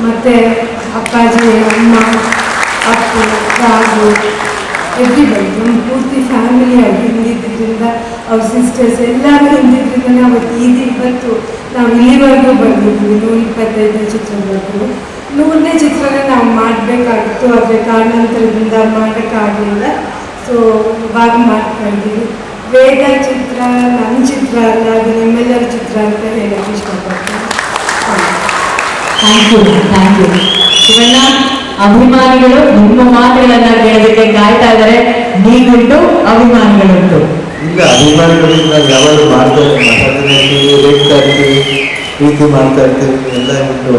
ಮತ್ತು ಅಪ್ಪಾಜಿ, ಅಮ್ಮ, ಅಪ್ಪು, ರಾಜು, ಎವ್ರಿಬಡಿ ನಮ್ಮ ಪೂರ್ತಿ ಫ್ಯಾಮಿಲಿಯಾಗಿ ಹಿಂದಿದ್ದರಿಂದ ಅವ್ರ ಸಿಸ್ಟರ್ಸ್ ಎಲ್ಲರೂ ಹಿಂದಿದ್ರಿಂದ ಅವತ್ತು ಇವತ್ತು ನಾವು ಇಲ್ಲಿವರೆಗೂ ಬಂದಿದ್ದೀವಿ. 125ನೇ ಚಿತ್ರದವರೆಗೂ 100ನೇ ಚಿತ್ರನ ನಾವು ಮಾಡಬೇಕಾಗಿತ್ತು, ಆದರೆ ಕಾರಣಾಂತರದಿಂದ ಮಾಡೋಕ್ಕಾಗಲಿಲ್ಲ. ಸೊ ಇವಾಗ ಮಾಡ್ತಾ ಇದ್ದೀವಿ. ವೇದ ಚಿತ್ರ ನನ್ನ ಚಿತ್ರ ಅಲ್ಲ, ಅದು ನಿಮ್ಮೆಲ್ಲರ ಚಿತ್ರ ಅಂತ ಹೇಳಕ್ಕೆ ಇಷ್ಟಪಡ್ತೀನಿ. Thank you Shivanna. ಅಭಿಮಾನಿಗಳು ನಿಮ್ಮ ಮಾತುಗಳನ್ನ ಕೇಳೋದಕ್ಕೆ ಕಾಯ್ತಾ ಇದ್ದಾರೆ. ನೀಗುಂಟು, ಅಭಿಮಾನಿಗಳುಂಟು. ಇಲ್ಲ, ಅಭಿಮಾನಿಗಳಿಂದ ಯಾವಾಗ ಮಾತಾಡ್ತಾ ಇರ್ತೀವಿ, ರೇಗ್ತಾ ಇರ್ತೀವಿ, ಪ್ರೀತಿ ಮಾಡ್ತಾ ಇರ್ತೀವಿ, ಎಲ್ಲ ಉಂಟು.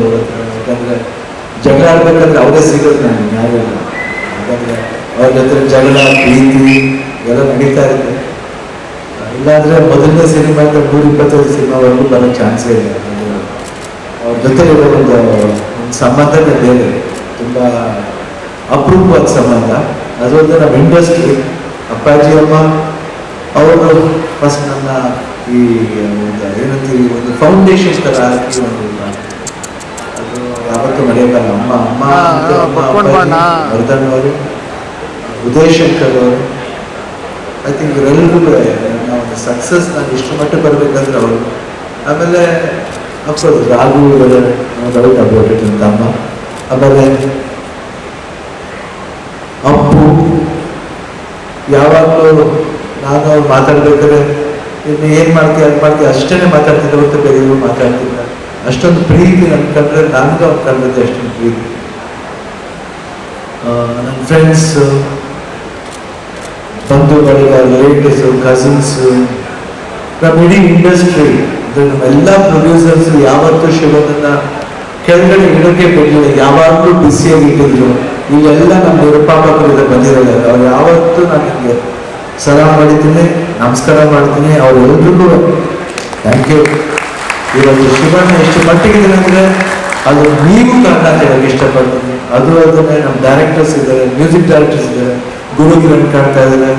ಯಾಕಂದರೆ ಜಗಳ ಆಡ್ಬೇಕಂದ್ರೆ ಅವರೇ ಸಿಗೋದು ನನಗೆ ಯಾರಿಲ್ಲ. ಯಾಕಂದರೆ ಅವ್ರ ಜೊತೆ ಜಗಳ, ಪ್ರೀತಿ ಎಲ್ಲ ನಡೀತಾ ಇರುತ್ತೆ. ಇಲ್ಲಾಂದರೆ ಮೊದಲನೇ ಸಿನಿಮಾ ಅಂದರೆ 125 ಸಿನಿಮಾವರೆಗೂ ಬರೋ ಚಾನ್ಸೇ ಇಲ್ಲ. ಅವ್ರ ಜೊತೆ ಇರೋ ಒಂದು ಸಂಬಂಧನೇ ಬೇರೆ, ತುಂಬ ಅಪರೂಪವಾದ ಸಂಬಂಧ. ಅದೊಂದು ನಮ್ಮ ಇಂಡಸ್ಟ್ರಿ. ಅಪ್ಪಾಜಿ ಅಮ್ಮ ಅವರು ಫಸ್ಟ್ ನನ್ನ ಈ ಒಂದು ಏನಂತೀವಿ ಒಂದು ಫೌಂಡೇಶನ್ ಥರ ಹಾಕಿ ಒಂದು ಅದು ಯಾವತ್ತೂ ಮರೆಯೋಕ್ಕಲ್ಲ. ಅಮ್ಮ ವರ್ಧನ್ ಅವರು, ಉದಯ್ ಶಂಕರ್ ಅವರು, ಐ ಥಿಂಕ್ ಇವರೆಲ್ಲರೂ ಒಂದು ಸಕ್ಸಸ್ ನಾನು ಇಷ್ಟು ಮಟ್ಟಿಗೆ ಬರಬೇಕಂದ್ರೆ ಅವರು. ಆಮೇಲೆ of course Raghu doubt about it ಅಂತ ಅಮ್ಮ. ಆಮೇಲೆ ಅಪ್ಪು ಯಾವಾಗಲೂ ನಾನು ಅವ್ರು ಮಾತಾಡ್ಬೇಕಾದ್ರೆ ಇನ್ನು ಏನು ಮಾಡ್ತೀವಿ ಅದು ಮಾಡ್ತೀವಿ ಅಷ್ಟೇ ಮಾತಾಡ್ತಿದ್ದೆ ಹೊರತು ಬೇರೆ ಏನು ಮಾತಾಡ್ತಿಲ್ಲ. ಅಷ್ಟೊಂದು ಪ್ರೀತಿ ನನ್ನ ಕಂಡ್ರೆ ನನಗೂ ಅವ್ರು ಕಂಡಿದ್ದೆ ಅಷ್ಟೊಂದು ಪ್ರೀತಿ. ನನ್ನ ಫ್ರೆಂಡ್ಸು, ಬಂಧು ಬಳಗ, ರಿಲೇಟಿವ್ಸು, ಕಸಿನ್ಸು, ನಮ್ಮ ಇಡೀ ಇಂಡಸ್ಟ್ರಿ, ನಮ್ಮೆಲ್ಲ ಪ್ರೊಡ್ಯೂಸರ್ಸು ಯಾವತ್ತೂ ಶಿವನನ್ನ ಕೆಳಗಡೆ ಇಡೋಕೆ ಬಿಡಲಿಲ್ಲ, ಯಾವಾಗಲೂ ಬಿಸಿಯಾಗಿ ಇಟ್ಟಿದ್ರು. ಇಲ್ಲೆಲ್ಲ ನಮ್ಮ ನಿರ್ಮಾಪಕರಿಂದ ಬಂದಿದ್ದಾರೆ. ಅವ್ರು ಯಾವತ್ತೂ ನನಗೆ ಸಲಾಮ್ ಮಾಡಿದ್ದೀನಿ, ನಮಸ್ಕಾರ ಮಾಡ್ತೀನಿ. ಅವರೆಲ್ರಿಗೂ ಥ್ಯಾಂಕ್ ಯು. ಇವತ್ತು ಶಿವಣ್ಣ ಎಷ್ಟು ಮಟ್ಟಿಗಿದೆ ಅಂದರೆ ಅದು ನೀವು ಕಾರಣ ಅಂತ ಹೇಳಕ್ಕೆ ಇಷ್ಟಪಡ್ತೀನಿ. ಅದನ್ನೇ ನಮ್ಮ ಡೈರೆಕ್ಟರ್ಸ್ ಇದ್ದಾರೆ, ಮ್ಯೂಸಿಕ್ ಡೈರೆಕ್ಟರ್ಸ್ ಇದ್ದಾರೆ, ಗುರುಗಿರಣ್ ಕಾಣ್ತಾ ಇದ್ದಾರೆ.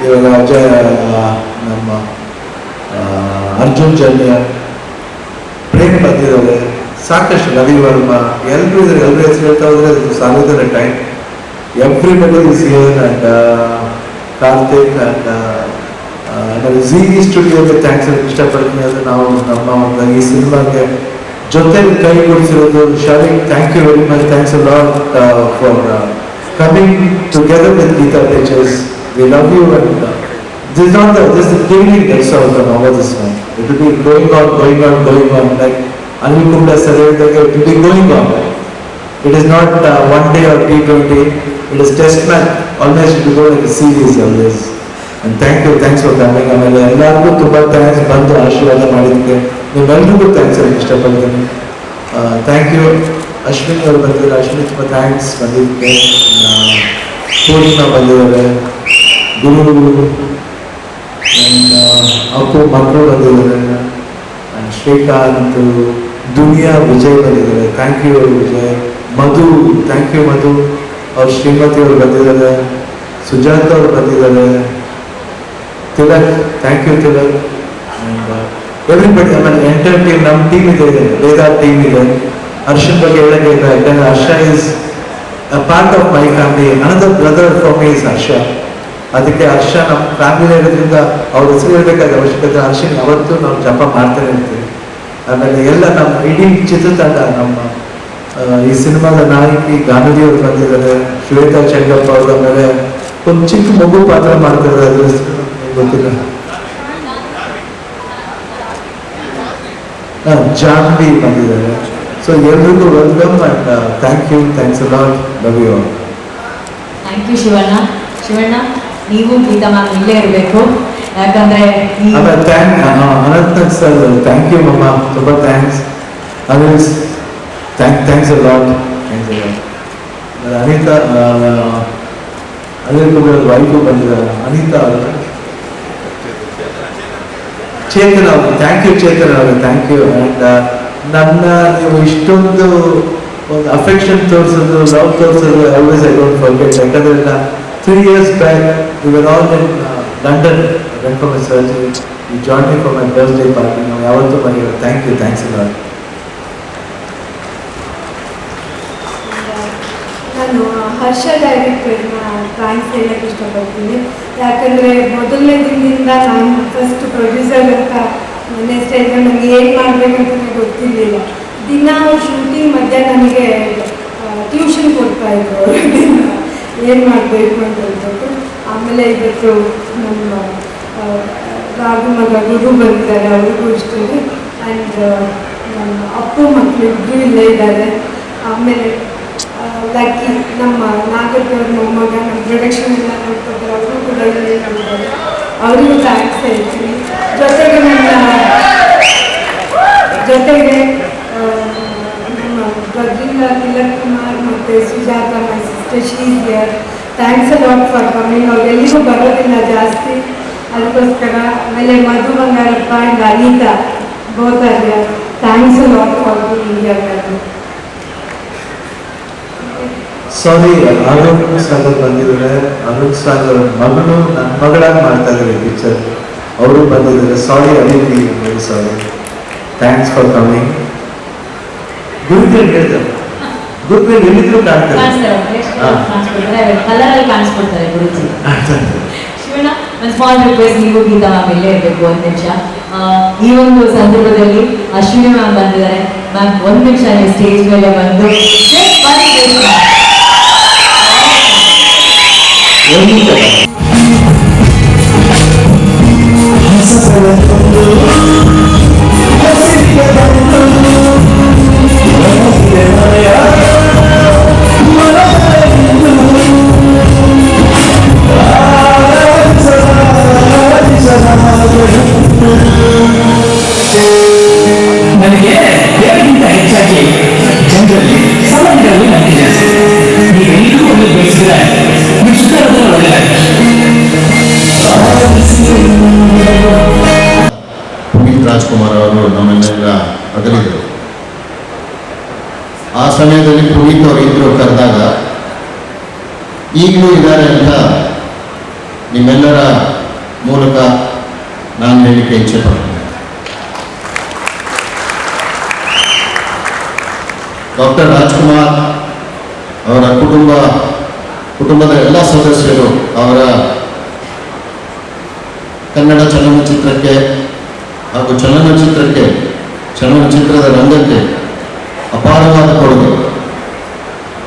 ಇವಾಗ ಅಜಯ್, ನಮ್ಮ ಅರ್ಜುನ್ ಜನ್ಯ, ಪ್ರೇಮ್ ಬಂದಿದ್ದಾರೆ, ಸಾಕಷ್ಟು ರವಿ ವರ್ಮಾ, ಎಲ್ಲರೂ ಇದ್ದಾರೆ. ಎಲ್ಲರೂ ಹೆಸರು ಹೇಳ್ತಾ ಹೋದ್ರೆ ಅದು ಸಾಲೋದರ time. Everybody is here and Karthik and Zee ಸ್ಟುಡಿಯೋಗೆ ಥ್ಯಾಂಕ್ಸ್ ಇಷ್ಟಪಡ್ತೀನಿ. ಅದು ನಾವು ನಮ್ಮ ಒಂದು ಈ ಸಿನಿಮಾಗೆ ಜೊತೆ ಕೈ ಕೊಡಿಸಿರೋದು Shalik, thank you very much. Thanks a lot for coming together with Geetha pictures. We love you and this is not this is the beginning that's all from all this one. It will be going on like Anil Kumar said, it will be going on. It is not one day or T20. It is test match. Always it will go like a series always. And thanks for coming. ಆಮೇಲೆ ಎಲ್ಲರಿಗೂ ತುಂಬ thanks ಬಂದು ಆಶೀರ್ವಾದ ಮಾಡಿದ್ದಕ್ಕೆ. ನಿಮ್ಮೆಲ್ಲರಿಗೂ thanks ಹೇಳಕ್ಕೆ ಇಷ್ಟಪಡ್ತೀನಿ. Thank you. Ashwini ಅವರು ಬಂದಿದ್ದಾರೆ, ಅಶ್ವಿನಿ ತುಂಬ ಥ್ಯಾಂಕ್ಸ್ ಬಂದಿದ್ದಕ್ಕೆ. ಪೂರ್ಣಿಮಾ ಬಂದಿದ್ದಾರೆ, ಗುರು ಅಪ್ಪು ಮಕ್ಕಳು ಬಂದಿದ್ದಾರೆ, ಶ್ರೀಕಾಂತ್, ದುನಿಯಾ, ವಿಜಯ್ ಬಂದಿದ್ದಾರೆ. Thank you Vijay. Madhu, thank you Madhu. ಅವ್ರ ಶ್ರೀಮತಿ ಅವರು ಬಂದಿದ್ದಾರೆ, ಸುಜಾತ ಅವರು ಬಂದಿದ್ದಾರೆ, Tilak, thank you Tilak. And everybody. ಆಮೇಲೆ ಎಂಟರ್ ಟೀಮ್, ನಮ್ಮ ಟೀಮ್ ಇದೆ, ವೇದ ಟೀಮ್ ಇದೆ. ಹರ್ಷನ್ ಬಗ್ಗೆ ಹೇಳಕ್ಕೆ ಇಲ್ಲ, ಯಾಕಂದರೆ Harsha is a part of my family. Another brother for me is Harsha. ಅದಕ್ಕೆ ಹರ್ಷ ನಮ್ಮ ಫ್ಯಾಮಿಲಿ ಇರೋದ್ರಿಂದ ಅವ್ರ ಹೆಸರು ಹೇಳಬೇಕಾದ ಅವಶ್ಯಕತೆ. ಹರ್ಷನ್ ಯಾವತ್ತೂ ನಾವು ಜಪ ಮಾಡ್ತಾನೆ ಇರ್ತೀವಿ. ಆಮೇಲೆ ಎಲ್ಲ ನಮ್ಮ ಇಡೀ ಚಿತ್ರತಂಡ, ನಮ್ಮ ಈ ಸಿನಿಮಾದ ನಾಯಕಿ ಗಾಂಧಿ ಅವರು ಬಂದಿದ್ದಾರೆ, ಶ್ವೇತಾ ಚೆಂಗಪ್ಪ ಅವರು, ಆಮೇಲೆ ಒಂದು ಚಿಕ್ಕ ಮಗು ಪಾತ್ರ ಮಾಡ್ತಿದ್ದಾರೆ, ಅದ್ರ ಹೆಸರು ಗೊತ್ತಿಲ್ಲ, ಜಾನ್ವಿ ಬಂದಿದ್ದಾರೆ. ಸೊ ಎಲ್ರಿಗೂ welcome and thank you. Thanks a lot. Love you all. Thank you Shivanna. Shivanna, ನೀವು ಗೀತಾ ಮ್ಯಾಮ್ ಇಲ್ಲೇ ಇರಬೇಕು, ಯಾಕಂದ್ರೆ ಅನಂತ ಸರ್ ಥ್ಯಾಂಕ್ ಯು ಮಮ್ಮ, ತುಂಬ thanks. Anil thanks a lot. Anita, Anil Kumar wife ಬಂದಿದ್ದಾರೆ, ಅನಿತಾ ಅವರು, ಚೇತನ್ ಅವರು, ಥ್ಯಾಂಕ್ ಯು ಚೇತನ್ ಅವರು, ಥ್ಯಾಂಕ್ ಯು. ಆ್ಯಂಡ್ ನನ್ನ ನೀವು ಇಷ್ಟೊಂದು ಒಂದು ಅಫೆಕ್ಷನ್ ತೋರಿಸೋದು, ಲವ್ ತೋರಿಸೋದು, ಆಲ್ವೇಸ್ ಐ ಡೋಂಟ್ ಫರ್ಗೆಟ್. ಯಾಕಂದರೆ 3 years back, we were all in London, went for my surgery. You joined me for my birthday party. Now, yavattu mariyolla. Thank you, thanks a lot. Harsha ಡೈರೆಕ್ಟರ್ನ thanks ಹೇಳಕ್ಕೆ ಇಷ್ಟಪಡ್ತೀನಿ. ಯಾಕಂದರೆ ಮೊದಲನೇ ದಿನದಿಂದ ನಾನು first producer ಅಂತ ಮನೆ ಸ್ಟೈಲ್ಗೆ ನನಗೆ ಏನು ಮಾಡಬೇಕಂತಲೇ ಗೊತ್ತಿರಲಿಲ್ಲ. ದಿನ ಶೂಟಿಂಗ್ ಮಧ್ಯೆ ನನಗೆ ಟ್ಯೂಷನ್ ಕೊಡ್ತಾಯಿದ್ರು ಅವ್ರಿಗಿಂತ ಏನು ಮಾಡಬೇಕು ಅಂತ ಹೇಳ್ಬಿಟ್ಟು. ಆಮೇಲೆ ಇವತ್ತು ನಮ್ಮ ರಾಘು ಮಗ ಗುರು ಬಂದಿದ್ದಾರೆ, ಅವ್ರಿಗೂ ಇಷ್ಟೇ. ಆ್ಯಂಡ್ ನಮ್ಮ ಅಪ್ಪು ಮಕ್ಕಳು ಇಬ್ಬರು ಇಲ್ಲೇ ಇದ್ದಾರೆ. ಆಮೇಲೆ ಲಕ್ಕಿ ನಮ್ಮ ನಾಗಪ್ಪವ್ರ ಮೊಮ್ಮಗ ನಮ್ಮ ಪ್ರೊಡಕ್ಷನ್ ಎಲ್ಲ ನೋಡ್ಕೊತಾರೆ, ಅವರು ಕೂಡ ಇಲ್ಲೇ ನೋಡ್ತಾರೆ, ಅವರಿಗೂ ಥ್ಯಾಂಕ್ಸ್ ಹೇಳ್ತೀನಿ. ಜೊತೆಗೆ ನಮ್ಮ ಭದ್ರಿಂದ ತಿಲಕ್ ಕುಮಾರ್ ಮತ್ತು Sujatha my sister she is here. Thanks a lot for coming. ಅವ್ರು ಎಲ್ಲಿಗೂ ಬರೋದಿಲ್ಲ ಜಾಸ್ತಿ, ಅದಕ್ಕೋಸ್ಕರ. ಆಮೇಲೆ Madhu Bangarappa and Anitha both are here. Thanks a lot for being here. Sorry, Arun Sagar ಬಂದಿದ್ದಾರೆ. ಅರುಣ್ ಸಾಗರ್ ಮಗಳು ನನ್ನ ಮಗಳಾಗಿ ಮಾಡ್ತಾ ಇದ್ದಾರೆ ಪಿಕ್ಚರ್, ಅವರು ಬಂದಿದ್ದಾರೆ. Sorry Aditi, very sorry. Thanks for coming. ಗುರುಗಳು ಹೇಳ್ತಾರೆ, ಗುರುಗಳು ಎಲ್ಲಿದ್ರು ಕಾಣ್ತಾರೆ, ಕಲರಲ್ಲಿ ಕಾಣಿಸ್ಕೊಡ್ತಾರೆ ಗುರುಜಿ. ಶಿವಣ್ಣ, ಒಂದು ಸ್ಮಾಲ್ ರಿಕ್ವೆಸ್ಟ್, ನೀವು ಗೀತಾ ಮ್ಯಾಮ್ ಇಲ್ಲೇ ಇರಬೇಕು ಒಂದು ನಿಮಿಷ. ಈ ಒಂದು ಸಂದರ್ಭದಲ್ಲಿ ಅಶ್ವಿನಿ ಮ್ಯಾಮ್ ಬಂದಿದ್ದಾರೆ. ಮ್ಯಾಮ್ ಒಂದು ನಿಮಿಷ ನೀವು ಸ್ಟೇಜ್ ಮೇಲೆ ಬಂದು ನನಗೆ ಬೇರೆಗಿಂತ ಹೆಚ್ಚಾಗಿ ಜನರಲ್ಲಿ ಸಮಾಜದಲ್ಲಿ ನಂಬಿಕೆ ಜಾಸ್ತಿ. ನೀವೆಲ್ಲರೂ ಒಂದು ಬೆಳೆಸಿದ್ರೆ ನೀವು ಸುತ್ತಾಡೋದ್ರ ಒಳ್ಳೆಯದಾಗಿ. ಪುನೀತ್ ರಾಜ್ಕುಮಾರ್ ಅವರು ನಮ್ಮೆಲ್ಲ ಅಗಲಿದರು. ಆ ಸಮಯದಲ್ಲಿ ಪುನೀತ್ ಅವರು ಇದ್ರು ಕರೆದಾಗ ಈಗಲೂ ಇದ್ದಾರೆ ಅಂತ ನಿಮ್ಮೆಲ್ಲರ ಮೂಲಕ ನಾನು ಹೇಳಲಿಕ್ಕೆ ಇಚ್ಛೆ ಪಡ್ತೇನೆ. ಡಾಕ್ಟರ್ ರಾಜ್ಕುಮಾರ್ ಅವರ ಕುಟುಂಬದ ಎಲ್ಲ ಸದಸ್ಯರು ಅವರ ಕನ್ನಡ ಚಲನಚಿತ್ರಕ್ಕೆ ಹಾಗೂ ಚಲನಚಿತ್ರದ ರಂಗಕ್ಕೆ ಅಪಾರವಾದ ಕೊಡುಗೆ.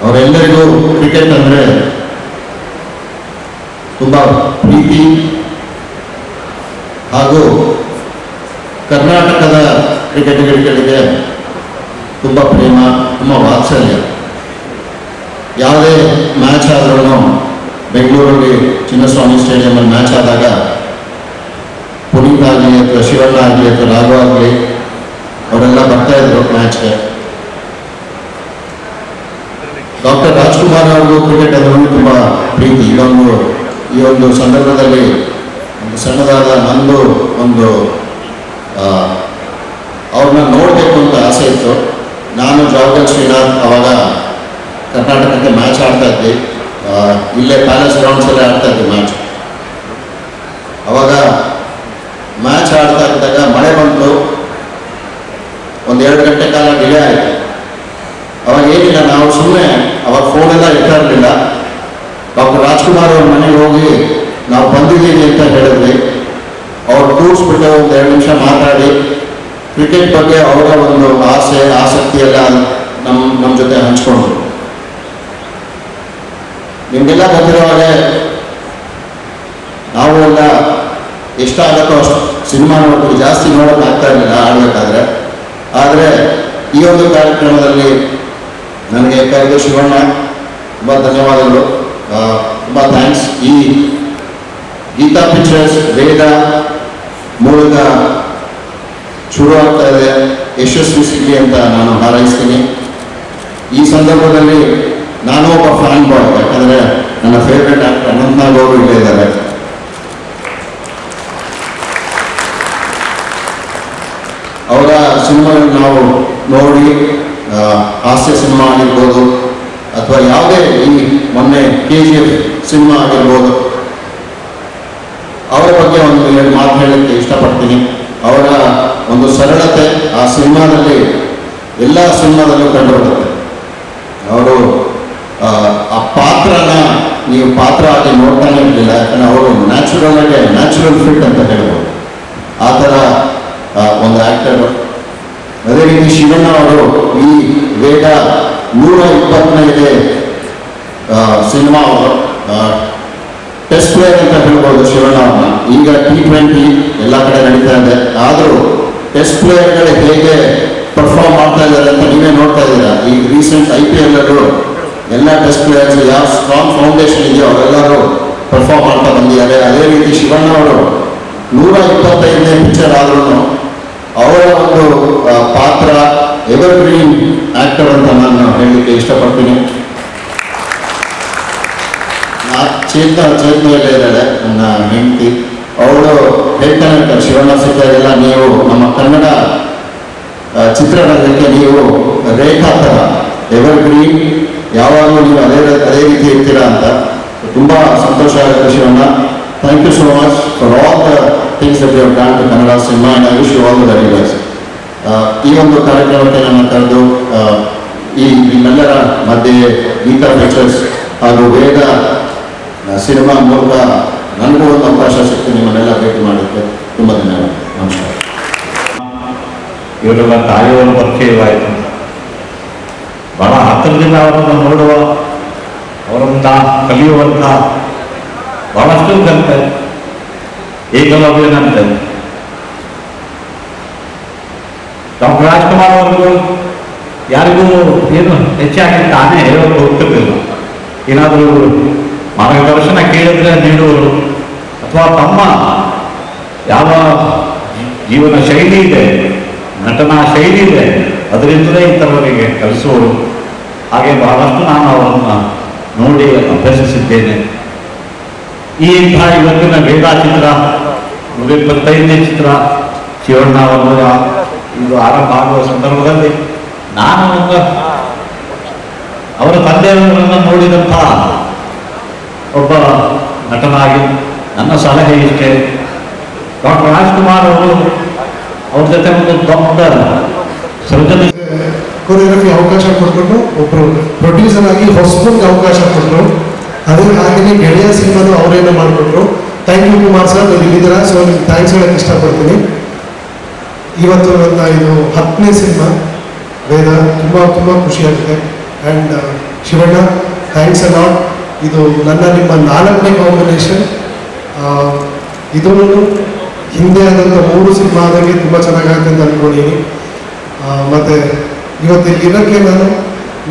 ಅವರೆಲ್ಲರಿಗೂ ಕ್ರಿಕೆಟ್ ಅಂದರೆ ತುಂಬ ಪ್ರೀತಿ ಹಾಗೂ ಕರ್ನಾಟಕದ ಕ್ರಿಕೆಟಿಗರಿಗೆ ತುಂಬ ಪ್ರೇಮ, ತುಂಬ ವಾತ್ಸಲ್ಯ. ಯಾವುದೇ ಮ್ಯಾಚ್ ಆದ್ರೂ ಬೆಂಗಳೂರಲ್ಲಿ ಚಿನ್ನಸ್ವಾಮಿ ಸ್ಟೇಡಿಯಮಲ್ಲಿ ಮ್ಯಾಚ್ ಆದಾಗ ಪುನೀತ್ ಆಗಲಿ ಅಥವಾ ಶಿವಣ್ಣ ಆಗಲಿ ಅಥವಾ ರಾಘು ಆಗಲಿ ಅವರೆಲ್ಲ ಬರ್ತಾಯಿದ್ರು ಮ್ಯಾಚ್ಗೆ. ಡಾಕ್ಟರ್ ರಾಜ್ಕುಮಾರ್ ಅವ್ರಿಗೂ ಕ್ರಿಕೆಟ್ ಅಂದ್ರೂ ತುಂಬ ಪ್ರೀತಿ. ಈ ಒಂದು ಸಂದರ್ಭದಲ್ಲಿ ಒಂದು ಸಣ್ಣದಾದ ನಂದು ಒಂದು ಅವ್ರನ್ನ ನೋಡಬೇಕು ಅಂತ ಆಸೆ ಇತ್ತು. ನಾನು ಜಾವಗಲ್ ಶ್ರೀನಾಥ್ ಅವಾಗ ಕರ್ನಾಟಕಕ್ಕೆ ಮ್ಯಾಚ್ ಆಡ್ತಾ ಇದ್ದೆ, ಇಲ್ಲೇ ಪ್ಯಾಲೇಸ್ ಗ್ರೌಂಡ್ಸಲ್ಲೇ ಆಡ್ತಾ ಇದ್ದೆ ಮ್ಯಾಚ್. ಅವಾಗ ಮ್ಯಾಚ್ ಆಡ್ತಾ ಇದ್ದಾಗ ಮಳೆ ಬಂತು, ಒಂದು 2 ಗಂಟೆ ಕಾಲ ಡಿಲೇ ಆಯಿತು. ಅವಾಗ ಏನಿಲ್ಲ, ನಾವು ಸುಮ್ಮನೆ ಅವಾಗ ಫೋನೆಲ್ಲ ಇರ್ತಾ ಇರಲಿಲ್ಲ. ಡಾಕ್ಟರ್ ರಾಜ್ಕುಮಾರ್ ಅವ್ರ ಮನೆಗೆ ಹೋಗಿ ನಾವು ಬಂದಿದ್ದೀವಿ ಅಂತ ಹೇಳಿದ್ವಿ. ಅವ್ರು ಕೂರಿಸ್ಬಿಟ್ಟು ಒಂದು 2 ನಿಮಿಷ ಮಾತಾಡಿ ಕ್ರಿಕೆಟ್ ಬಗ್ಗೆ ಅವರ ಒಂದು ಆಸಕ್ತಿ ಎಲ್ಲ ನಮ್ಮ ಜೊತೆ ಹಂಚ್ಕೊಂಡ್ರು. ನಿಮಗೆಲ್ಲ ಗೊತ್ತಿರೋ ಹಾಗೆ ನಾವು ಎಲ್ಲ ಎಷ್ಟಾಗತ್ತೋ ಅಷ್ಟು ಸಿನಿಮಾ ನೋಡೋದು, ಜಾಸ್ತಿ ನೋಡೋಕ್ಕಾಗ್ತಾ ಇರಲಿಲ್ಲ ಆಡಬೇಕಾದ್ರೆ. ಆದರೆ ಈ ಒಂದು ಕಾರ್ಯಕ್ರಮದಲ್ಲಿ ನನಗೆ ಕರೆದು ಶಿವಣ್ಣ ತುಂಬ ಧನ್ಯವಾದಗಳು, ತುಂಬ ಥ್ಯಾಂಕ್ಸ್. ಈ ಗೀತಾ ಪಿಕ್ಚರ್ಸ್ ವೇದ ಮೂಲಕ ಶುರು ಆಗ್ತಾ ಇದೆ, ಯಶಸ್ವಿ ಸಿಗಲಿ ಅಂತ ನಾನು ಹಾರೈಸ್ತೀನಿ. ಈ ಸಂದರ್ಭದಲ್ಲಿ ನಾನು ಒಬ್ಬ ಫ್ಯಾನ್ ಬಾಯ್, ಯಾಕಂದರೆ ನನ್ನ ಫೇವ್ರೆಟ್ ಆಕ್ಟರ್ ಅನಂತನಾಗ್ ಅವರು ಇಲ್ಲೇ ಇದ್ದಾರೆ. ಅವರ ಸಿನಿಮಾಗಳನ್ನು ನಾವು ನೋಡಿ, ಹಾಸ್ಯ ಸಿನಿಮಾ ಆಗಿರ್ಬೋದು ಅಥವಾ ಯಾವುದೇ ಈ ಮೊನ್ನೆ KGF ಸಿನಿಮಾ ಆಗಿರ್ಬೋದು, ಅವರ ಬಗ್ಗೆ ಒಂದು 2 ಮಾತು ಹೇಳಕ್ಕೆ ಇಷ್ಟಪಡ್ತೀನಿ. ಅವರ ಒಂದು ಸರಳತೆ ಆ ಸಿನಿಮಾದಲ್ಲಿ ಎಲ್ಲ ಸಿನಿಮಾದಲ್ಲೂ ಕಂಡುಬರುತ್ತೆ. ಅವರು ಆ ಪಾತ್ರನ ನೀವು ಪಾತ್ರ ಆಗಿ ನೋಡ್ತಾನೆ ಇರಲಿಲ್ಲ. ಯಾಕಂದರೆ ಅವರು ನ್ಯಾಚುರಲ್ ಫಿಟ್ ಅಂತ ಹೇಳ್ಬೋದು. ಆ ಥರ ಒಂದು ಆ್ಯಕ್ಟರು. ಅದೇ ರೀತಿ ಶಿವಣ್ಣ ಅವರು ಈ ವೇಗ 125ನೇ ಸಿನಿಮಾ ಅವರು ಟೆಸ್ಟ್ ಪ್ಲೇಯರ್ ಅಂತ ಹೇಳ್ಬೋದು ಶಿವಣ್ಣ ಅವ್ರನ್ನ. ಈಗ T20 ಎಲ್ಲ ಕಡೆ ನಡೀತಾ ಇದೆ. ಆದರೂ ಟೆಸ್ಟ್ ಪ್ಲೇಯರ್ಗಳು ಹೇಗೆ ಪರ್ಫಾರ್ಮ್ ಮಾಡ್ತಾ ಇದ್ದಾರೆ ಅಂತ ನೀವೇ ನೋಡ್ತಾ ಇದ್ದೀರಾ. ಈಗ ರೀಸೆಂಟ್ IPL ಅಲ್ಲೂ ಎಲ್ಲ ಟೆಸ್ಟ್ ಪ್ಲೇಯರ್ಸ್ ಯಾವ ಸ್ಟ್ರಾಂಗ್ ಫೌಂಡೇಶನ್ ಇದೆಯೋ ಅವರೆಲ್ಲರೂ ಪರ್ಫಾರ್ಮ್ ಮಾಡ್ತಾ ಬಂದಿದ್ದಾರೆ. ಅದೇ ರೀತಿ ಶಿವಣ್ಣ ಅವರು 125ನೇ ಪಿಕ್ಚರ್ ಆದ್ರೂ ಅವರ ಒಂದು ಪಾತ್ರ ಎವರ್ಗ್ರೀನ್ ಆಕ್ಟರ್ ಅಂತ ನಾನು ಹೇಳಲಿಕ್ಕೆ ಇಷ್ಟಪಡ್ತೀನಿ. ಚೇತನಲ್ಲೇ ಇದ್ದಾಳೆ ನನ್ನ ಹೆಂಡತಿ. ಅವಳು ಹೇಳ್ತಾನೆ ಇರ್ತಾರೆ, ಶಿವಣ್ಣ ಸಿಕ್ಕಾಗೆಲ್ಲ ನೀವು ನಮ್ಮ ಕನ್ನಡ ಚಿತ್ರರಂಗಕ್ಕೆ ನೀವು ರೇಖಾ ಥರ ಎವರ್ಗ್ರೀನ್, ಯಾವಾಗಲೂ ನೀವು ಅದೇ ರೀತಿ ಇರ್ತೀರಾ ಅಂತ. ತುಂಬ ಸಂತೋಷ ಆಗುತ್ತೆ Shivanna. Thank you so much for all the things that you have done to Kannada cinema and I wish you all the very best. ಈ ಒಂದು ಕಾರ್ಯಕ್ರಮಕ್ಕೆ ನನ್ನ ಕರೆದು ನಿಮ್ಮೆಲ್ಲರ ಮಧ್ಯೆ ಗೀತಾ ಪಿಕ್ಚರ್ಸ್ ಹಾಗೂ ವೇದ ಸಿನಿಮಾ ಮೂಲಕ ನನಗೂ ಒಂದು ಅವಕಾಶ ಸಿಕ್ತು ನಿಮ್ಮನ್ನೆಲ್ಲ ಭೇಟಿ ಮಾಡೋಕ್ಕೆ. ತುಂಬ ಧನ್ಯವಾದ. ನಮಸ್ಕಾರ. ಇವರೆಲ್ಲ ತಾಯಿಯವರ ಪರಿಚಯವಾಯಿತು. ಬಹಳ ಹತ್ತಿರದಿಂದ ಅವರನ್ನು ನೋಡುವ, ಅವರನ್ನ ಕಲಿಯುವಂಥ ಬಹಳಷ್ಟು ಕಲಿತೆ ಏಕಲವ್ಯನಂತೆ. ಡಾಕ್ಟರ್ ರಾಜ್ಕುಮಾರ್ ಅವರಿಗೂ ಯಾರಿಗೂ ಏನು ಹೆಚ್ಚಾಗಿ ತಾನೇ ಹೇಳೋದು ಹೋಗ್ತಿರ್ಲಿಲ್ಲ. ಏನಾದರೂ ಮಾರ್ಗದರ್ಶನ ಕೇಳಿದ್ರೆ ನೀಡುವರು, ಅಥವಾ ತಮ್ಮ ಯಾವ ಜೀವನ ಶೈಲಿ ಇದೆ, ನಟನಾ ಶೈಲಿ ಇದೆ, ಅದರಿಂದಲೇ ಇತರರಿಗೆ ಕಲಿಸುವರು. ಹಾಗೆ ಬಹಳಷ್ಟು ನಾನು ಅವರನ್ನು ನೋಡಿ ಅಭ್ಯಸಿಸಿದ್ದೇನೆ. ಈ ಇವತ್ತಿನ ವೇದ ಚಿತ್ರ 125ನೇ ಚಿತ್ರ ಶಿವಣ್ಣ ಅವರು ಇದು ಆರಂಭ ಆಗುವ ಸಂದರ್ಭದಲ್ಲಿ ನಾನು ಅವರ ತಂದೆಯವರನ್ನು ನೋಡಿದಂಥ ಒಬ್ಬ ನಟನಾಗಿ ನನ್ನ ಸಲಹೆ ಇಷ್ಟೇ. ಡಾಕ್ಟರ್ ರಾಜ್ಕುಮಾರ್ ಅವರು ಅವ್ರ ಜೊತೆ ಒಂದು ದೊಡ್ಡ ಸೃಜನ ಕೊರಿಯೋಗ್ರಫಿ ಅವಕಾಶ ಕೊಟ್ಬಿಟ್ಟು ಒಬ್ಬರು ಪ್ರೊಡ್ಯೂಸರ್ ಆಗಿ ಹೊಸಬಂಗೆ ಅವಕಾಶ ಕೊಟ್ಟರು. ಅದೇ ಹಾಗೆಯೇ ಗೆಳೆಯ ಸಿನಿಮಾನು ಅವರೇನೋ ಮಾಡಿಕೊಟ್ರು. ಥ್ಯಾಂಕ್ ಯು ಕುಮಾರ್ ಸರ್, ನೀವು ಇಲ್ಲಿದ್ದೀರಾ. ಸೊ ನಿಮ್ಗೆ ಥ್ಯಾಂಕ್ಸ್ ಹೇಳಕ್ಕೆ ಇಷ್ಟಪಡ್ತೀನಿ. ಇವತ್ತು ನನ್ನ ಇದು 10ನೇ ಸಿನಿಮಾ ವೇದ. ತುಂಬ ಖುಷಿಯಾಗಿದೆ. And Shivanna, thanks a lot. ಇದು ನಿಮ್ಮ 4ನೇ ಕಾಂಬಿನೇಷನ್. ಇದೂ ಹಿಂದೆ ಆದಂಥ 3 ಸಿನಿಮಾ ಆದಾಗೆ ತುಂಬ ಚೆನ್ನಾಗಾಗುತ್ತೆ ಅಂತ ಅಂದ್ಕೊಂಡಿದ್ದೀನಿ. ಮತ್ತು ಇವತ್ತು ಇರೋಕ್ಕೆ ನಾನು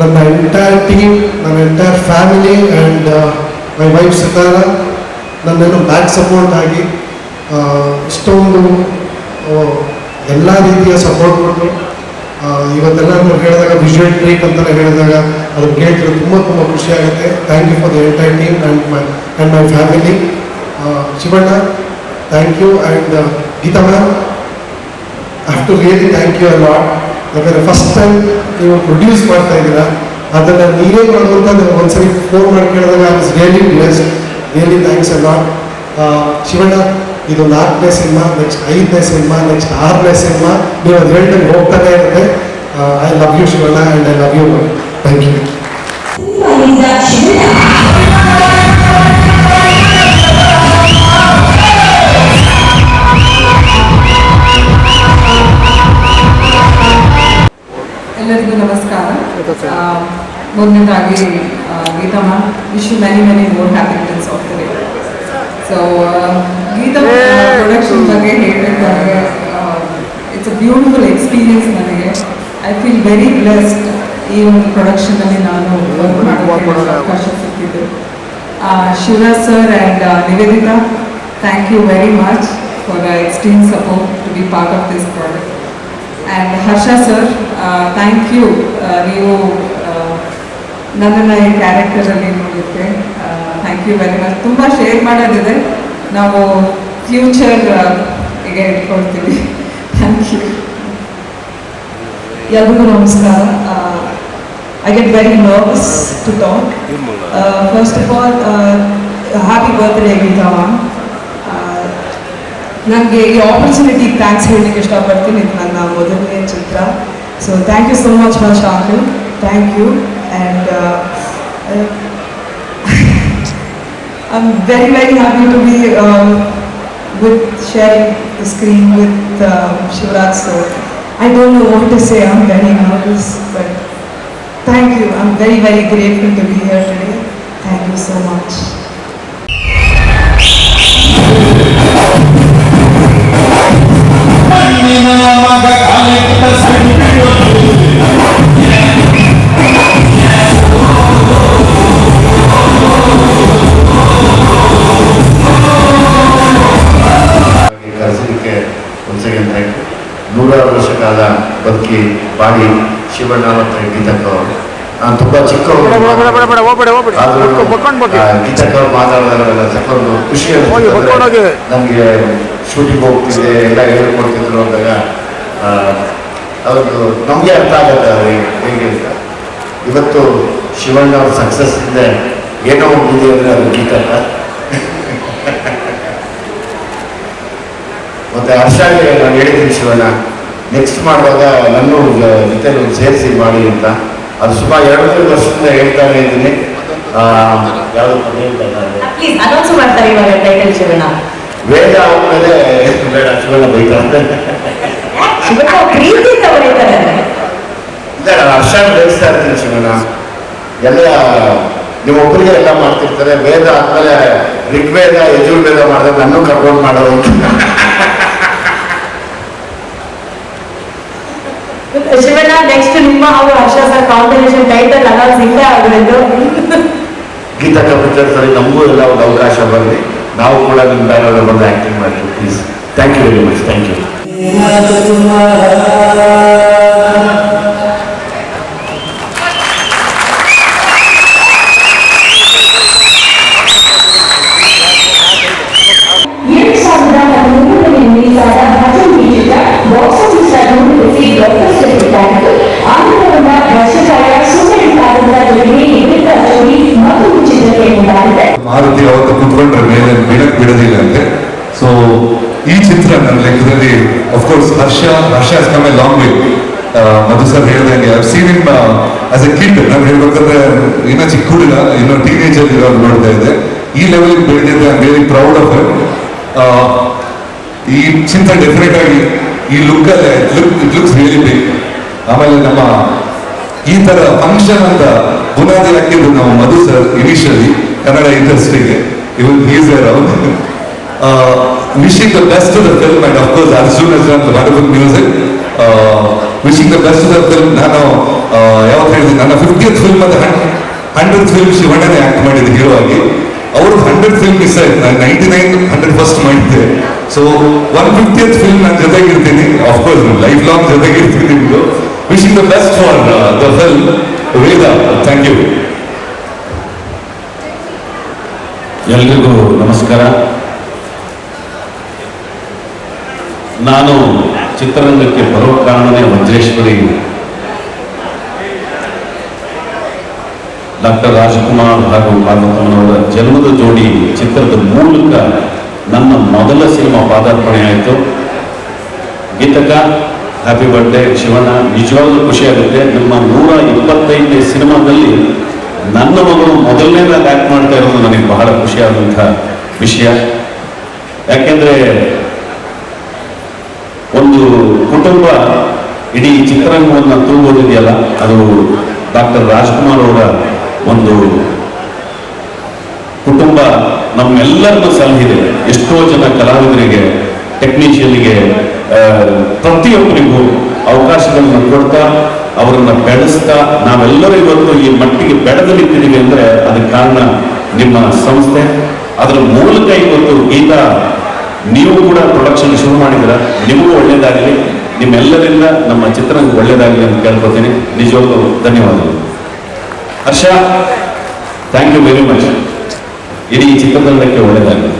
ನನ್ನ ಎಂಟೈರ್ ಟೀಮ್, ನನ್ನ entire family and my wife Sitara ನನ್ನೇನು ಬ್ಯಾಕ್ ಸಪೋರ್ಟ್ ಆಗಿ ಇಷ್ಟೊಂದು ಎಲ್ಲ ರೀತಿಯ ಸಪೋರ್ಟ್ ಕೊಟ್ಟು ಇವತ್ತೆಲ್ಲರೂ ಹೇಳಿದಾಗ ವಿಜುವಲ್ ಟ್ರೀಟ್ ಅಂತಲೇ ಹೇಳಿದಾಗ ಅದನ್ನು ಕೇಳ್ತಿರೋ ತುಂಬ ಖುಷಿಯಾಗುತ್ತೆ. Thank you for the entire team and my family. Shivanna, thank you. And Geetha ma'am, I have to really thank you a lot. ಯಾಕಂದರೆ ಫಸ್ಟ್ ಟೈಮ್ ನೀವು ಪ್ರೊಡ್ಯೂಸ್ ಮಾಡ್ತಾ ಇದ್ದೀರಾ, ಅದನ್ನು ನೀವೇ ಮಾಡುವಂತ ನೀವು ಒಂದ್ಸರಿ ಫೋನ್ ಮಾಡಿ ಕೇಳಿದಾಗ I was really blessed. Really thanks a lot. Shivanna, ಇದು 4ನೇ ಸಿನಿಮಾ, ನೆಕ್ಸ್ಟ್ 5ನೇ ಸಿನಿಮಾ, ನೆಕ್ಸ್ಟ್ 6ನೇ ಸಿನಿಮಾ, ನೀವು ಅದು ಹೇಳ್ದಂಗೆ ಹೋಗ್ತಾನೆ ಇರುತ್ತೆ. I love you Shivanna and I love you. Thank you. ಎಲ್ಲರಿಗೂ ನಮಸ್ಕಾರ. ಮೊದಲನೇದಾಗಿ Geetha ma'am, wish you many more happy returns of the day. So Geetha production ಬಗ್ಗೆ ಹೇಳಬೇಕಾದ್ರೆ ಇಟ್ಸ್ ಅ ಬ್ಯೂಟಿಫುಲ್ ಎಕ್ಸ್ಪೀರಿಯನ್ಸ್ ನನಗೆ. ಐ ಫೀಲ್ ವೆರಿ ಬ್ಲೆಸ್ಡ್ ಈ ಒಂದು ಪ್ರೊಡಕ್ಷನಲ್ಲಿ ನಾನು ವರ್ಕ್ ಮಾಡೋಕ್ಕೆ ಅವಕಾಶ ಸಿಕ್ಕಿದ್ದು. Shivraj sir and Nivedita, thank you very much for the extreme support to be part of this project. And Harsha sir, thank you. ನೀವು ನನ್ನನ್ನು ಈ ಕ್ಯಾರೆಕ್ಟರಲ್ಲಿ ನೋಡಲಿಕ್ಕೆ ಥ್ಯಾಂಕ್ ಯು ವೆರಿ ಮಚ್. ತುಂಬ ಶೇರ್ ಮಾಡೋದಿದೆ, ನಾವು ಫ್ಯೂಚರ್ ಈಗ ಇಟ್ಕೊಳ್ತೀವಿ. Thank you. ಎಲ್ರಿಗೂ ನಮಸ್ಕಾರ. I get very nervous to talk. First of all, happy birthday Geeta ma'am. ನನಗೆ ಈ ಆಪರ್ಚುನಿಟಿ ಥ್ಯಾಂಕ್ಸ್ ಹೇಳಲಿಕ್ಕೆ ಇಷ್ಟಪಡ್ತೀನಿ. ಇದು ನನ್ನ ಮೊದಲನೇ ಚಿತ್ರ. So thank you so much for Shakil. Thank you. And I'm very, very happy to be with sharing the screen with Shivraj. So I don't know what to say. I'm very nervous, but thank you. I'm very, very grateful to be here today. Thank you so much. ಕರೆಸಲಿಕ್ಕೆ ಒಂದ್ಸೆಕೆಂಡ್ thank you. 100 ವರ್ಷ ಕಾಲ ಬದುಕಿ body Shivanna ಮತ್ತು ಗೀತಕ್ಕ ಅವರು. ನಾನು ತುಂಬ ಚಿಕ್ಕವರು ಗೀತಕ್ಕ ಅವ್ರು ಮಾತಾಡೋದಲ್ಲ ತಕೊಂಡು ಖುಷಿ ಆಗುತ್ತೆ. ನಮಗೆ ಶೂಟಿಂಗ್ ಹೋಗ್ತಿದೆ ಎಲ್ಲ ಹೇಳ್ಕೊಡ್ತಿದ್ರು ಅಂದಾಗ ಅವ್ರದ್ದು ನಮಗೆ ಅರ್ಥ ಆಗುತ್ತೆ ಅವ್ರಿಗೆ ಹೇಗೆ ಅಂತ. ಇವತ್ತು ಶಿವಣ್ಣ ಅವ್ರ ಸಕ್ಸಸ್ ಇದೆ ಏನೋ ಹೋಗಿದೆ ಅಂದರೆ ಅದು ಗೀತಕ್ಕ. ಮತ್ತು ಹರ್ಷಾಗೆ ನಾನು ಹೇಳಿದ್ದೀನಿ ಶಿವಣ್ಣ ನೆಕ್ಸ್ಟ್ ಮಾಡುವಾಗ ನನ್ನೂ ಜೊತೆ ಸೇರಿಸಿ ಮಾಡಿ ಅಂತ. ಅದು ಸುಮಾರು 2-3 ವರ್ಷದಿಂದ ಹೇಳ್ತಾನೆ ಇದ್ದೀನಿ. ಯಾವುದು ಪ್ಲೀಸ್ ಅನೌನ್ಸ್ ಮಾಡ್ತಾರೆ ಇವಾಗ ಟೈಟಲ್ ಶಿವಣ್ಣ. ವೇದ ಆದ್ಮೇಲೆ ಬೇಡ ಶಿವಣ್ಣ ಬೈತಾರೆ. ಶಿವಣ್ಣ ಪ್ರೀತಿಯಿಂದ ಬರೀತಾರೆ. ಇಲ್ಲ ನಾನು ಹರ್ಷಾಗ ಬೆಳೆಸ್ತಾ ಇರ್ತೀನಿ ಶಿವಣ್ಣ. ಎಲ್ಲ ನಿಮ್ಮೊಬ್ಬರಿಗೆ ಎಲ್ಲ ಮಾಡ್ತಿರ್ತಾರೆ. ವೇದ ಆದ್ಮೇಲೆ ಋಗ್ವೇದ ಯಜುರ್ವೇದ ಮಾಡಿದ್ರೆ ನನ್ನೂ ಕರ್ಕೊಂಡು ಮಾಡೋದು. ಶಿವಣ್ಣ ನೆಕ್ಸ್ಟ್ ನಿಮ್ಮ ಹಾಗೂ ಹರ್ಷ ಸರ್ ಕಾಂಬಿನೇಷನ್ ಟೈಟಲ್ ಅನೌನ್ಸ್ ಹಿಂದೆ ಆಗಿರೋದು. ಗೀತಕ್ಕ ಪಿಕ್ಚರ್ಸಲ್ಲಿ ನಮಗೂ ಎಲ್ಲ ಒಂದು ಅವಕಾಶ ಬರಲಿ. ನಾವು ಕೂಡ ನಿಮ್ಮ ಬ್ಯಾನರ್ ಬಂದು ಆ್ಯಕ್ಟಿಂಗ್ ಮಾಡ್ತೀವಿ please. Thank you very much. Thank you. Maruti ಅವತ್ತು ಕುತ್ಕೊಂಡ್ರೆ ಮೇಲೆ ಬಿಡಕ್ ಬಿಡೋದಿಲ್ಲ ಅಂತೆ. ಸೊ ಈ ಚಿತ್ರ ನನ್ನ ಲೆಕ್ಕದಲ್ಲಿ of course Harsha has come a long way. Madhu sir ಹೇಳ್ದಂಗೆ I seen him as a kid. ನಾನು ಹೇಳ್ಬೇಕಂದ್ರೆ ಇನ್ನೂ ಚಿಕ್ಕ ಹುಡುಗ, ಇನ್ನೂ ಟೀನೇಜರ್ ಇರೋರು ನೋಡ್ತಾ ಇದ್ದೆ. ಈ ಲೆವೆಲ್ಗೆ ಬೆಳೆದಿದ್ದೆ. I am very proud of it. ಈ ಚಿತ್ರ ಡೆಫಿನೆಟ್ ಆಗಿ ಈ ಲುಕ್ಕಲ್ಲೇ ಇಟ್ ಲುಕ್ಸ್ ರಿಯಲಿ ಬಿಗ್. ಆಮೇಲೆ ನಮ್ಮ ಈ ತರ ಫಂಕ್ಷನ್ ಅಂತ ಬುನಾದಿ ಹಾಕಿದ್ದು ನಾವು ಮಧು ಸರ್ ಇನಿಷಿಯಲಿ ಕನ್ನಡ ಇಂಡಸ್ಟ್ರಿಗೆ. Even he's around. Wishing the best to the film and of course Arjun wonderful music. Wishing the best to the film. ನಾನು ಯಾವತ್ತು ಹೇಳಿದ್ದೀನಿ ನನ್ನ 50th ಫಿಲ್ಮ್ ಅಂತ 100th ಫಿಲ್ಮ್ ಶಿವಣ್ಣನೇ ಆಕ್ಟ್ ಮಾಡಿದ್ದು ಹೀರೋ ಆಗಿ. ಅವ್ರದ್ದು 100th ಫಿಲ್ಮ್ ಮಿಸ್ ಆಯ್ತು. ನಾನು 99 100 ಫಸ್ಟ್ ಮಾಡಿದ್ದೆ. ಸೊ 150th ಫಿಲ್ಮ್ ನಾನು ಜೊತೆಗಿರ್ತೀನಿ. ಆಫ್ಕೋರ್ಸ್ ಲೈಫ್ ಲಾಂಗ್ ಜೊತೆಗಿರ್ತೀನಿ ನಿಮ್ದು. Wishing the best for the film. Vedha, thank you. ಎಲ್ರಿಗೂ ನಮಸ್ಕಾರ. ನಾನು ಚಿತ್ರರಂಗಕ್ಕೆ ಬರೋ ಕಾರಣನೇ ವಜ್ರೇಶ್ವರಿ ಡಾಕ್ಟರ್ ರಾಜ್ಕುಮಾರ್ ಹಾಗೂ ಪಾರ್ವತಮ್ಮನವರ ಜನ್ಮದ ಜೋಡಿ ಚಿತ್ರದ ಮೂಲಕ ನನ್ನ ಮೊದಲ ಸಿನಿಮಾ ಪಾದಾರ್ಪಣೆ ಆಯಿತು. ಗೀತಕ್ಕ ಹ್ಯಾಪಿ ಬರ್ಡೇ ಶಿವಣ್ಣ. ನಿಜವಾಗ್ಲೂ ಖುಷಿಯಾಗುತ್ತೆ. ನಮ್ಮ 125ನೇ ಸಿನಿಮಾದಲ್ಲಿ ನನ್ನ ಮಗಳು ಮೊದಲನೇದಾಗಿ ಆ್ಯಕ್ಟ್ ಮಾಡ್ತಾ ಇರೋದು ನನಗೆ ಬಹಳ ಖುಷಿಯಾದಂಥ ವಿಷಯ. ಯಾಕೆಂದರೆ ಒಂದು ಕುಟುಂಬ ಇಡೀ ಚಿತ್ರರಂಗವನ್ನು ತೂಗೋದಿದೆಯಲ್ಲ, ಅದು ಡಾಕ್ಟರ್ ರಾಜ್ಕುಮಾರ್ ಅವರ ಒಂದು ಕುಟುಂಬ ನಮ್ಮೆಲ್ಲರನ್ನು ಸಲಹಿದೆ. ಎಷ್ಟೋ ಜನ ಕಲಾವಿದರಿಗೆ, ಟೆಕ್ನಿಷಿಯನ್ಗೆ, ಪ್ರತಿಯೊಬ್ಬರಿಗೂ ಅವಕಾಶಗಳನ್ನು ಕೊಡ್ತಾ ಅವರನ್ನು ಬೆಳೆಸ್ತಾ ನಾವೆಲ್ಲರೂ ಇವತ್ತು ಈ ಮಟ್ಟಿಗೆ ಬೆಳೆದು ನಿಂತಿದ್ದೀವಿ ಅಂದರೆ ಅದಕ್ಕೆ ಕಾರಣ ನಿಮ್ಮ ಸಂಸ್ಥೆ. ಅದರ ಮೂಲಕ ಇವತ್ತು ಗೀತಾ ನೀವು ಕೂಡ ಪ್ರೊಡಕ್ಷನ್ ಶುರು ಮಾಡಿದ್ರ. ನಿಮಗೂ ಒಳ್ಳೇದಾಗಲಿ, ನಿಮ್ಮೆಲ್ಲರಿಂದ ನಮ್ಮ ಚಿತ್ರರಂಗ ಒಳ್ಳೇದಾಗಲಿ ಅಂತ ಕೇಳ್ಕೊತೀನಿ. ನಿಜವಾಗ್ಲೂ ಧನ್ಯವಾದಗಳು. ಹರ್ಷ, ಥ್ಯಾಂಕ್ ಯು ವೆರಿ ಮಚ್. ಇಡೀ ಚಿತ್ರತಂಡಕ್ಕೆ ಒಳ್ಳೇದಾಗಲಿ.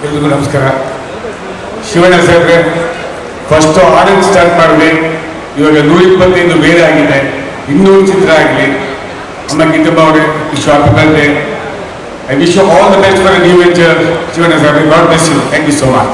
ಎಲ್ರಿಗೂ ನಮಸ್ಕಾರ. ಶಿವಣ್ಣ ಸಾಹೇಬ್ರೆ, ಫಸ್ಟ್ ಆಡಿಯನ್ಸ್ ಸ್ಟಾರ್ಟ್ ಮಾಡಿದ್ವಿ. ಇವಾಗ 125 ಬೇರೆ ಆಗಿದೆ. 200 ಚಿತ್ರ ಆಗಲಿ. ಅಮ್ಮ ಗೀತಮ್ಮ ಅವರೇ, wish you happy birthday. I wish you all the best for a new venture. Shivana sir, God bless you. Thank you so much.